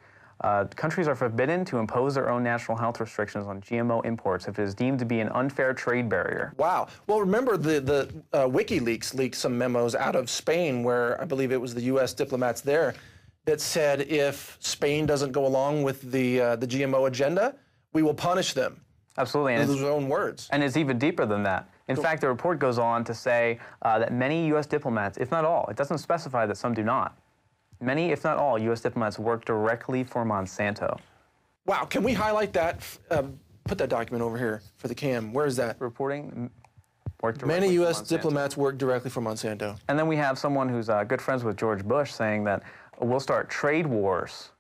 Countries are forbidden to impose their own national health restrictions on GMO imports if it is deemed to be an unfair trade barrier. Wow. Well, remember the WikiLeaks leaked some memos out of Spain where I believe it was the U.S. diplomats there that said if Spain doesn't go along with the GMO agenda, we will punish them. Absolutely. And those are their own words. And it's even deeper than that. In fact, the report goes on to say that many U.S. diplomats, if not all, it doesn't specify that some do not, many, if not all, U.S. diplomats work directly for Monsanto. Wow, can we highlight that? Put that document over here for the cam. Where is that? Reporting work directly Many for U.S. Monsanto. diplomats work directly for Monsanto. And then we have someone who's good friends with George Bush saying that we'll start trade wars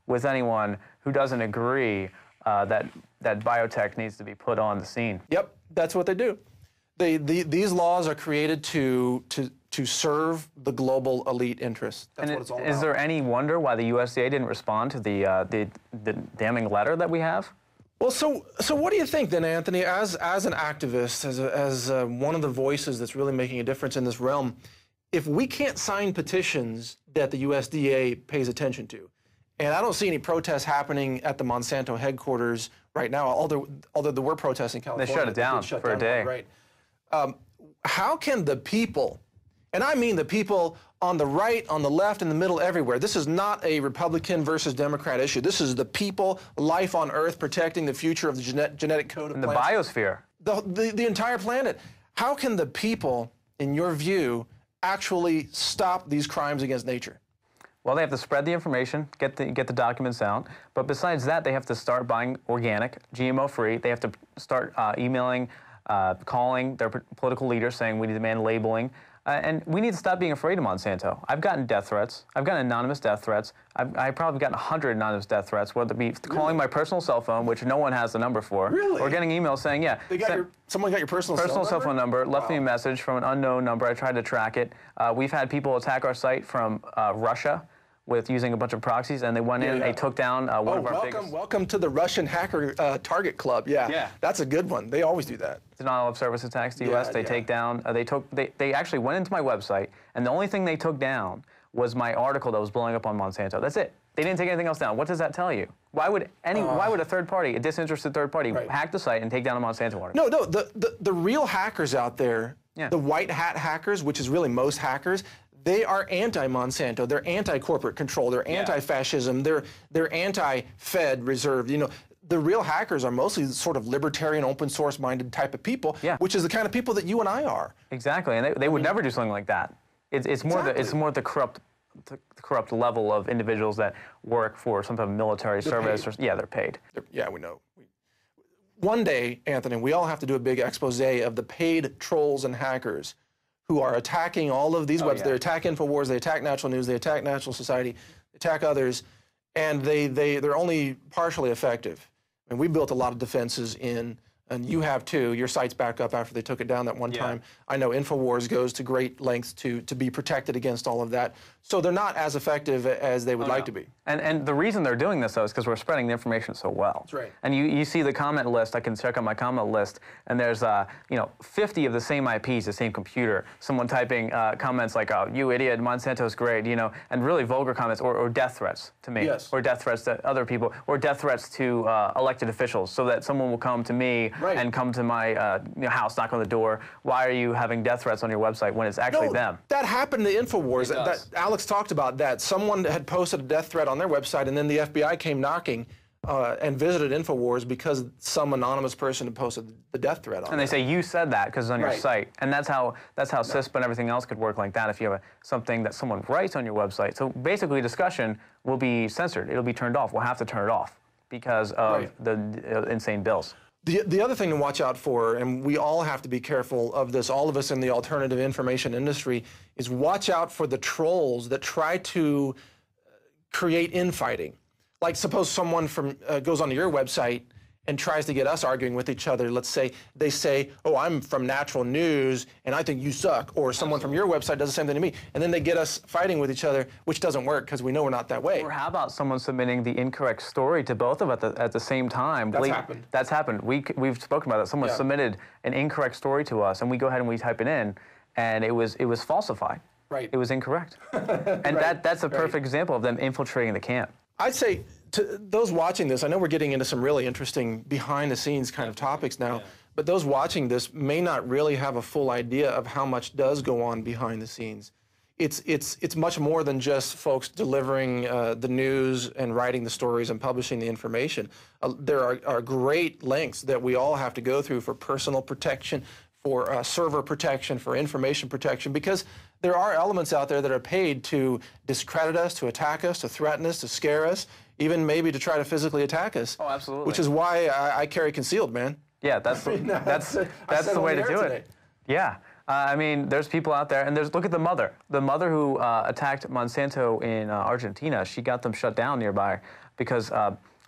with anyone who doesn't agree that biotech needs to be put on the scene. Yep, that's what they do. These laws are created to serve the global elite interests. That's what it's all about. Is there any wonder why the USDA didn't respond to the damning letter that we have? Well, so what do you think then, Anthony, as an activist, as one of the voices that's really making a difference in this realm, if we can't sign petitions that the USDA pays attention to, and I don't see any protests happening at the Monsanto headquarters right now, although there were protests in California. They shut it down for a day. Right. How can the people, and I mean the people on the right, on the left, in the middle, everywhere. This is not a Republican versus Democrat issue. This is the people, life on Earth, protecting the future of the genetic code of the biosphere. The entire planet. How can the people, in your view, actually stop these crimes against nature? Well, they have to spread the information, get the documents out. But besides that, they have to start buying organic, GMO-free. They have to start emailing, calling their political leaders saying we need to demand labeling. And we need to stop being afraid of Monsanto. I've gotten death threats. I've gotten anonymous death threats. I've probably gotten 100 anonymous death threats, whether it be calling my personal cell phone, which no one has the number for, or getting emails saying, yeah. Someone got your personal cell phone number, left me a message from an unknown number. I tried to track it. We've had people attack our site from Russia with using a bunch of proxies, and they went in, they took down one of our biggest... Welcome to the Russian hacker target club. Yeah, that's a good one. They always do that. Denial of service attacks to U.S. They take down, they actually went into my website, and the only thing they took down was my article that was blowing up on Monsanto. That's it. They didn't take anything else down. What does that tell you? Why would a third party, a disinterested third party, hack the site and take down a Monsanto article? No, the real hackers out there, the white hat hackers, which is really most hackers, they are anti-Monsanto. They're anti-corporate control. They're anti-fascism. They're anti-Fed Reserve. You know, the real hackers are mostly sort of libertarian, open source minded type of people, which is the kind of people that you and I are. Exactly, and they would never do something like that. It's more the corrupt level of individuals that work for some type of military service. They're paid. We know. One day, Anthony, we all have to do a big expose of the paid trolls and hackers who are attacking all of these websites. They attack Infowars, they attack Natural News, they attack Natural Society, they attack others, and they're only partially effective. And we built a lot of defenses in, and you have too. Your site's back up after they took it down that one time. I know Infowars goes to great lengths to be protected against all of that. So they're not as effective as they would like to be. And the reason they're doing this, though, is because we're spreading the information so well. That's right. And you see the comment list. I can check out my comment list, and there's 50 of the same IPs, the same computer. Someone typing comments like, "Oh, you idiot! Monsanto's great," and really vulgar comments, or death threats to me, or death threats to other people, or death threats to elected officials, so that someone will come to me and come to my house, knock on the door. Why are you having death threats on your website when it's actually them? That happened to Infowars. Alex talked about that. Someone had posted a death threat on their website, and then the FBI came knocking and visited Infowars because some anonymous person had posted the death threat on it. And they say, you said that because it's on your site. And that's how CISP and everything else could work like that if you have something that someone writes on your website. So basically discussion will be censored. It'll be turned off. We'll have to turn it off because of the insane bills. The other thing to watch out for, and we all have to be careful of this, all of us in the alternative information industry, is watch out for the trolls that try to create infighting. Like suppose someone goes onto your website and tries to get us arguing with each other. Let's say they say, "Oh, I'm from Natural News and I think you suck," or someone from your website does the same thing to me, and then they get us fighting with each other, which doesn't work because we know we're not that way. Or how about someone submitting the incorrect story to both of us at the same time? That's happened. That's happened. We've spoken about that. Someone submitted an incorrect story to us, and we go ahead and we type it in, and it was falsified. Right. It was incorrect. And that's a perfect example of them infiltrating the camp. I'd say to those watching this, I know we're getting into some really interesting behind-the-scenes kind of topics now, but those watching this may not really have a full idea of how much does go on behind the scenes. It's much more than just folks delivering the news and writing the stories and publishing the information. There are great lengths that we all have to go through for personal protection, for server protection, for information protection, because there are elements out there that are paid to discredit us, to attack us, to threaten us, to scare us, even maybe to try to physically attack us. Oh, absolutely. Which is why I carry concealed, man. Yeah, that's the way to do it. Yeah. I mean, there's people out there, and look at the mother. The mother who attacked Monsanto in Argentina, she got them shut down nearby because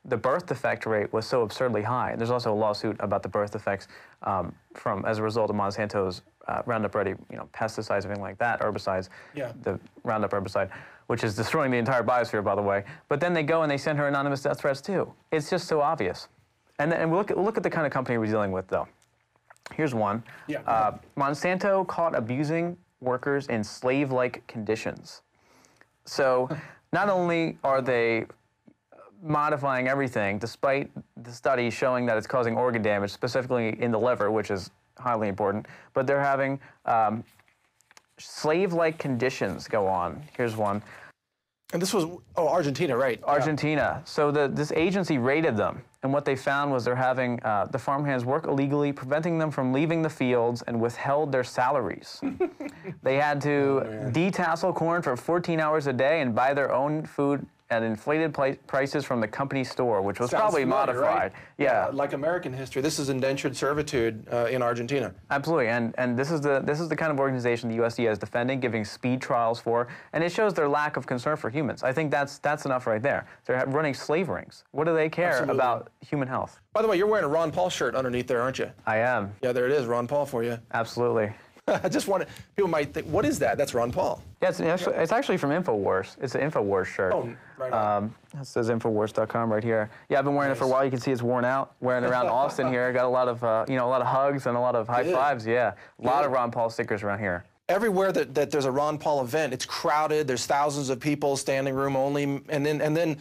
the birth defect rate was so absurdly high. And there's also a lawsuit about the birth defects as a result of Monsanto's Roundup Ready, pesticides, everything like that, herbicides, the Roundup herbicide, which is destroying the entire biosphere, by the way. But then they go and they send her anonymous death threats too. It's just so obvious. And we'll look at the kind of company we're dealing with, though. Here's one. Monsanto caught abusing workers in slave-like conditions. So not only are they modifying everything, despite the study showing that it's causing organ damage, specifically in the liver, which is highly important, but they're having slave-like conditions go on. Here's one. And this was, Argentina, right? Argentina. So this agency raided them, and what they found was they're having the farmhands work illegally, preventing them from leaving the fields, and withheld their salaries. They had to detassel corn for 14 hours a day and buy their own food at inflated prices from the company store, which was probably familiar, modified. Right? Yeah, like American history. This is indentured servitude in Argentina. absolutely. And this is the kind of organization the USDA is defending, giving speed trials for, and it shows their lack of concern for humans. I think that's enough right there. They're running slave rings. What do they care about human health? By the way, you're wearing a Ron Paul shirt underneath there, aren't you? I am. Yeah, there it is, Ron Paul for you. Absolutely. I just wanted, people might think, what is that? That's Ron Paul. Yeah, it's actually from Infowars. It's an Infowars shirt. Oh, right on. It says Infowars.com right here. Yeah, I've been wearing it for a while. You can see it's worn out. Wearing it around Austin here. Got a lot of, a lot of hugs and a lot of high fives. Yeah, a lot of Ron Paul stickers around here. Everywhere that there's a Ron Paul event, it's crowded. There's thousands of people, standing room only, and then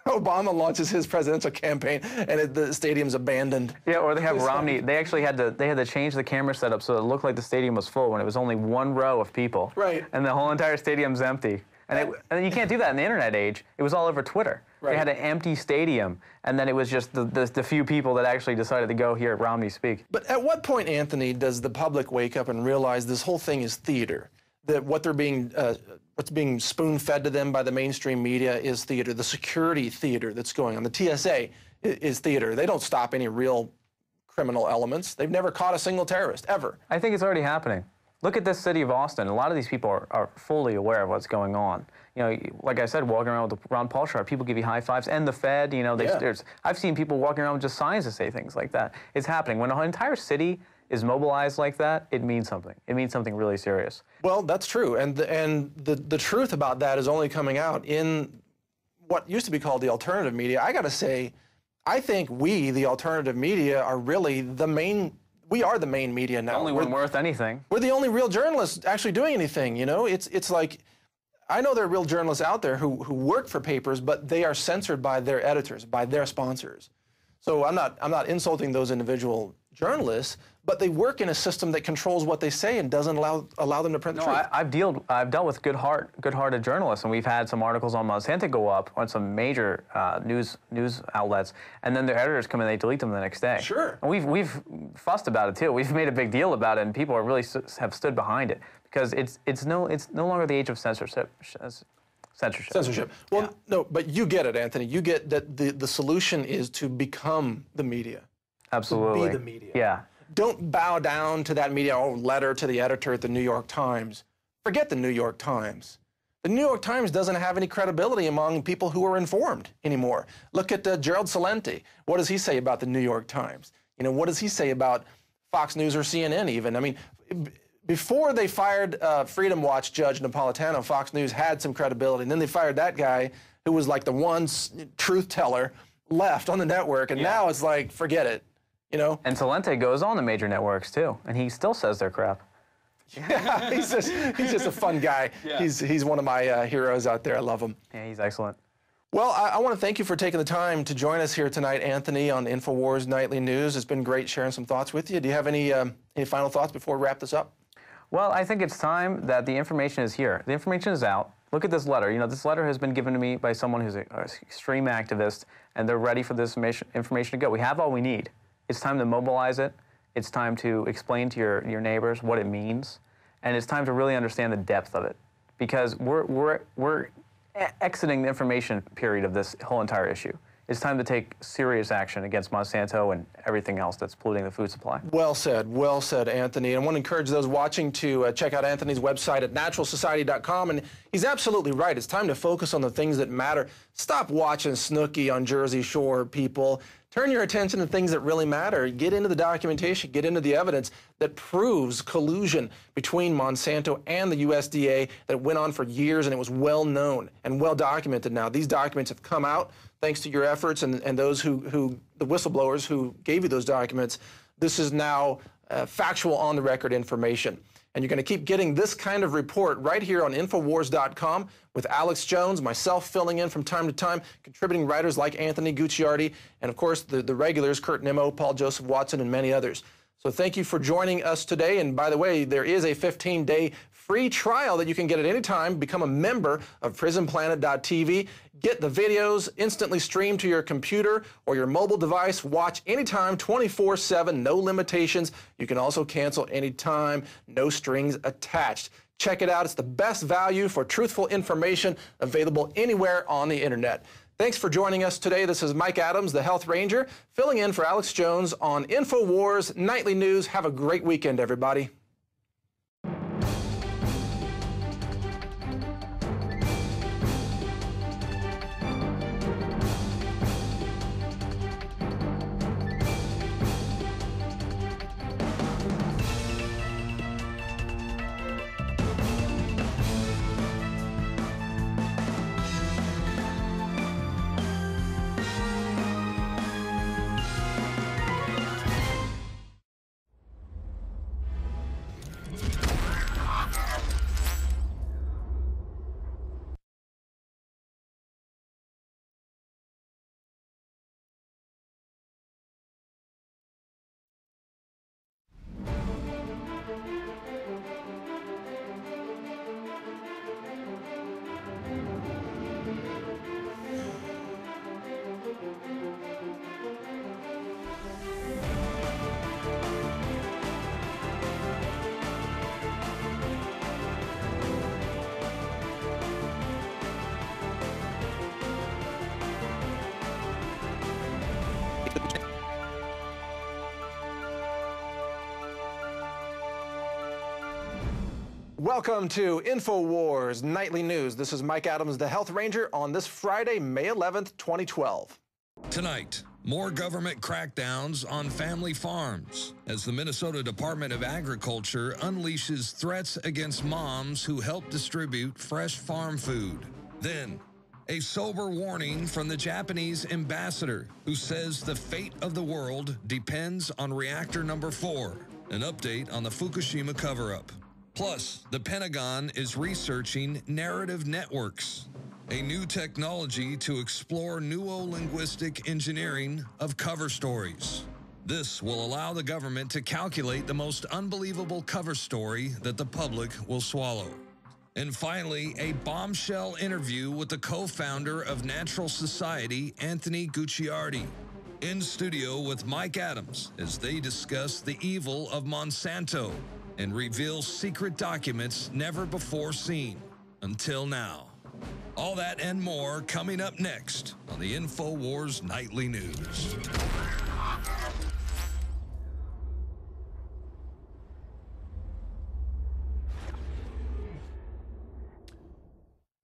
Obama launches his presidential campaign, and the stadium's abandoned. Yeah, or they have Romney. They actually had to change the camera setup so it looked like the stadium was full when it was only one row of people. Right. And the whole entire stadium's empty. And you can't do that in the internet age. It was all over Twitter. Right. They had an empty stadium, and then it was just the few people that actually decided to go hear Romney speak. But at what point, Anthony, does the public wake up and realize this whole thing is theater? That what's being spoon-fed to them by the mainstream media is theater. The security theater that's going on. The TSA is theater. They don't stop any real criminal elements. They've never caught a single terrorist, ever. I think it's already happening. Look at this city of Austin. A lot of these people are fully aware of what's going on. You know, like I said, walking around with the Ron Paul shirt, people give you high fives, and the Fed, I've seen people walking around with just signs that say things like that. It's happening. When an entire city is mobilized like that, it means something. It means something really serious. Well, that's true, and the truth about that is only coming out in what used to be called the alternative media. I got to say, I think we, the alternative media, are really the main. We are the main media now. The only one worth anything. We're the only real journalists actually doing anything. You know, it's like, I know there are real journalists out there who work for papers, but they are censored by their editors, by their sponsors. So I'm not insulting those individual journalists, but they work in a system that controls what they say and doesn't allow them to print the truth. I've dealt with good-hearted journalists, and we've had some articles on Monsanto go up on some major news outlets, and then their editors come in and they delete them the next day. Sure. And we've fussed about it too. We've made a big deal about it, and people are really have stood behind it because it's no longer the age of censorship. Well, no, but you get it, Anthony. You get that the solution is to become the media. Absolutely. To be the media. Yeah. Don't bow down to that media letter to the editor at the New York Times. Forget the New York Times. The New York Times doesn't have any credibility among people who are informed anymore. Look at Gerald Celente. What does he say about the New York Times? You know, what does he say about Fox News or CNN even? I mean, before they fired Freedom Watch Judge Napolitano, Fox News had some credibility. And then they fired that guy who was like the one truth teller left on the network. And now it's like, forget it. You know? And Celente goes on the major networks too, and he still says they're crap. Yeah, he's just a fun guy. Yeah. He's one of my heroes out there. I love him. Yeah, he's excellent. Well, I want to thank you for taking the time to join us here tonight, Anthony, on Infowars Nightly News. It's been great sharing some thoughts with you. Do you have any final thoughts before we wrap this up? Well, I think it's time that the information is here. The information is out. Look at this letter. You know, this letter has been given to me by someone who's an extreme activist, and they're ready for this information to go. We have all we need. It's time to mobilize it. It's time to explain to your neighbors what it means, and it's time to really understand the depth of it, because we're exiting the information period of this whole entire issue. It's time to take serious action against Monsanto and everything else that's polluting the food supply. Well said, Anthony. And I want to encourage those watching to check out Anthony's website at naturalsociety.com. And he's absolutely right. It's time to focus on the things that matter. Stop watching Snooki on Jersey Shore, people. Turn your attention to things that really matter. Get into the documentation, get into the evidence that proves collusion between Monsanto and the USDA that went on for years, and it was well known and well documented now. These documents have come out thanks to your efforts and those the whistleblowers who gave you those documents. This is now factual on the record information. And you're going to keep getting this kind of report right here on Infowars.com with Alex Jones, myself filling in from time to time, contributing writers like Anthony Gucciardi, and of course the regulars, Kurt Nimmo, Paul Joseph Watson, and many others. So thank you for joining us today. And by the way, there is a 15-day free trial that you can get at any time. Become a member of prisonplanet.tv. Get the videos instantly streamed to your computer or your mobile device. Watch anytime, 24/7, no limitations. You can also cancel anytime, no strings attached. Check it out. It's the best value for truthful information available anywhere on the internet. Thanks for joining us today. This is Mike Adams, the Health Ranger, filling in for Alex Jones on Infowars Nightly News. Have a great weekend, everybody. Welcome to Infowars Nightly News. This is Mike Adams, the Health Ranger, on this Friday, May 11th, 2012. Tonight, more government crackdowns on family farms as the Minnesota Department of Agriculture unleashes threats against moms who help distribute fresh farm food. Then, a sober warning from the Japanese ambassador who says the fate of the world depends on reactor number 4. An update on the Fukushima cover-up. Plus, the Pentagon is researching narrative networks, a new technology to explore neurolinguistic engineering of cover stories. This will allow the government to calculate the most unbelievable cover story that the public will swallow. And finally, a bombshell interview with the co-founder of Natural Society, Anthony Gucciardi, in studio with Mike Adams as they discuss the evil of Monsanto and reveal secret documents never before seen until now. All that and more coming up next on the Infowars Nightly News.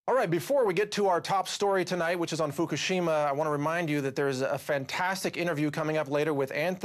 All right, before we get to our top story tonight, which is on Fukushima, I want to remind you that there's a fantastic interview coming up later with Anthony